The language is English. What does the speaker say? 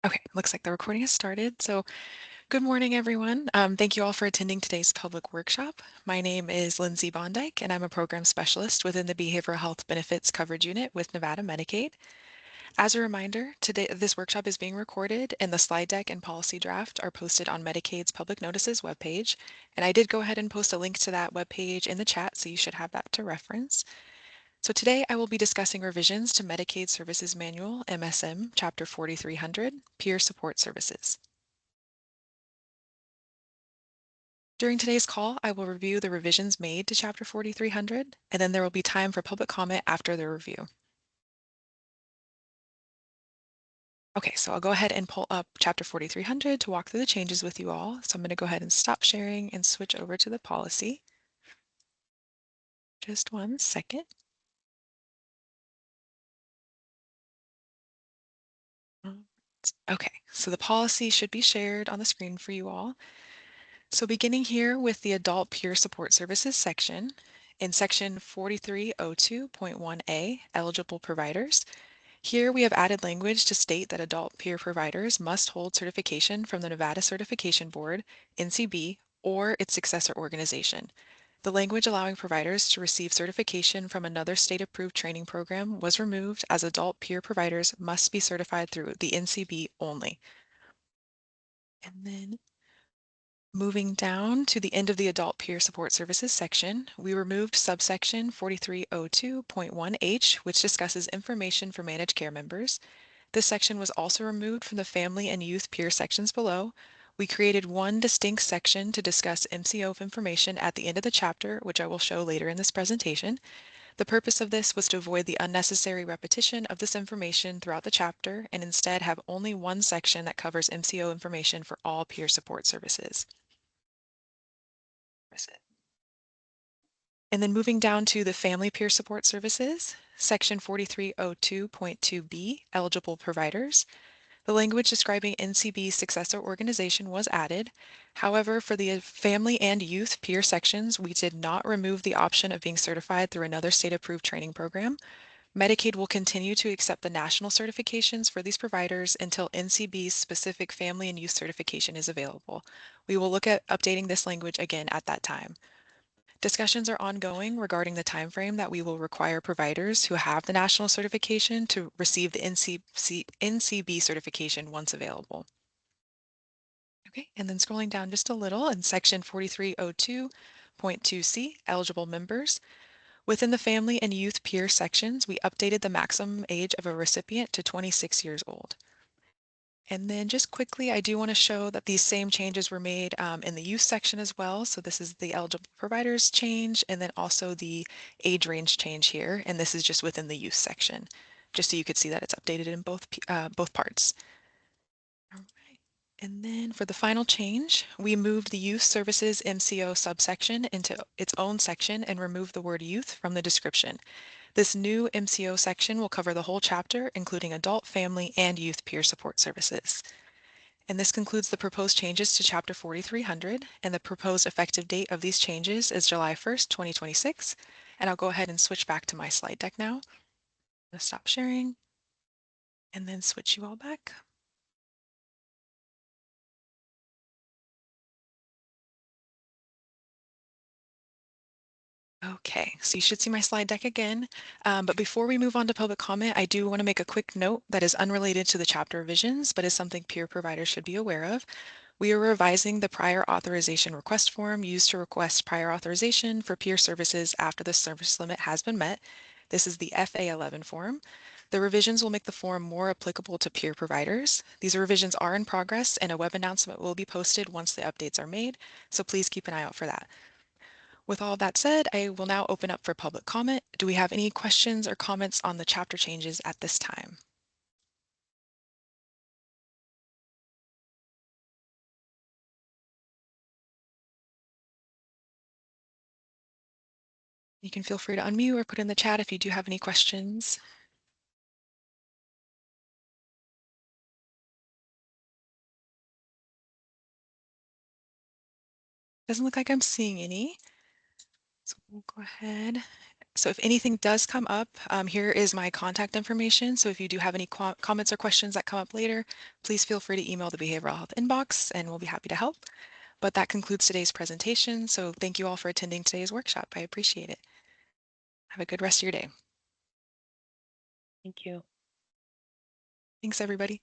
Okay, looks like the recording has started. So good morning, everyone. Thank you all for attending today's public workshop. My name is Lindsay Bondyke, and I'm a program specialist within the Behavioral Health Benefits Coverage Unit with Nevada Medicaid. As a reminder, today this workshop is being recorded and the slide deck and policy draft are posted on Medicaid's Public Notices webpage. And I did go ahead and post a link to that webpage in the chat, so you should have that to reference. So today I will be discussing revisions to Medicaid Services Manual, MSM, Chapter 4300, Peer Support Services. During today's call, I will review the revisions made to Chapter 4300, and then there will be time for public comment after the review. Okay, so I'll go ahead and pull up Chapter 4300 to walk through the changes with you all. So I'm going to go ahead and stop sharing and switch over to the policy. Just one second. Okay, so the policy should be shared on the screen for you all. So beginning here with the Adult Peer Support Services section, in section 4302.1a, eligible providers, here we have added language to state that adult peer providers must hold certification from the Nevada Certification Board, NCB, or its successor organization. The language allowing providers to receive certification from another state-approved training program was removed, as adult peer providers must be certified through the NCB only. And then moving down to the end of the Adult Peer Support Services section, we removed subsection 4302.1H, which discusses information for managed care members. This section was also removed from the Family and Youth Peer sections below. We created one distinct section to discuss MCO information at the end of the chapter, which I will show later in this presentation. The purpose of this was to avoid the unnecessary repetition of this information throughout the chapter and instead have only one section that covers MCO information for all peer support services. And then moving down to the Family Peer Support Services, section 4302.2b, eligible providers. The language describing NCB's successor organization was added. However, for the family and youth peer sections, we did not remove the option of being certified through another state-approved training program. Medicaid will continue to accept the national certifications for these providers until NCB's specific family and youth certification is available. We will look at updating this language again at that time. Discussions are ongoing regarding the timeframe that we will require providers who have the national certification to receive the NCB certification once available. Okay, and then scrolling down just a little in section 4302.2c, eligible members. Within the family and youth peer sections, we updated the maximum age of a recipient to 26 years old. And then just quickly, I do want to show that these same changes were made in the youth section as well. So this is the eligible providers change and then also the age range change here. And this is just within the youth section, just so you could see that it's updated in both parts. All right. And then for the final change, we moved the Youth Services MCO subsection into its own section and removed the word youth from the description. This new MCO section will cover the whole chapter, including adult, family, and youth peer support services. And this concludes the proposed changes to Chapter 4300, and the proposed effective date of these changes is July 1st, 2026. And I'll go ahead and switch back to my slide deck now. I'm going to stop sharing and then switch you all back. Okay, so you should see my slide deck again. But before we move on to public comment, I do want to make a quick note that is unrelated to the chapter revisions, but is something peer providers should be aware of. We are revising the prior authorization request form used to request prior authorization for peer services after the service limit has been met. This is the FA11 form. The revisions will make the form more applicable to peer providers. These revisions are in progress and a web announcement will be posted once the updates are made, so please keep an eye out for that. With all that said, I will now open up for public comment. Do we have any questions or comments on the chapter changes at this time? You can feel free to unmute or put in the chat if you do have any questions. Doesn't look like I'm seeing any. So we'll go ahead. So if anything does come up, here is my contact information. So if you do have any comments or questions that come up later, please feel free to email the behavioral health inbox and we'll be happy to help. But that concludes today's presentation. So thank you all for attending today's workshop. I appreciate it. Have a good rest of your day. Thank you. Thanks, everybody.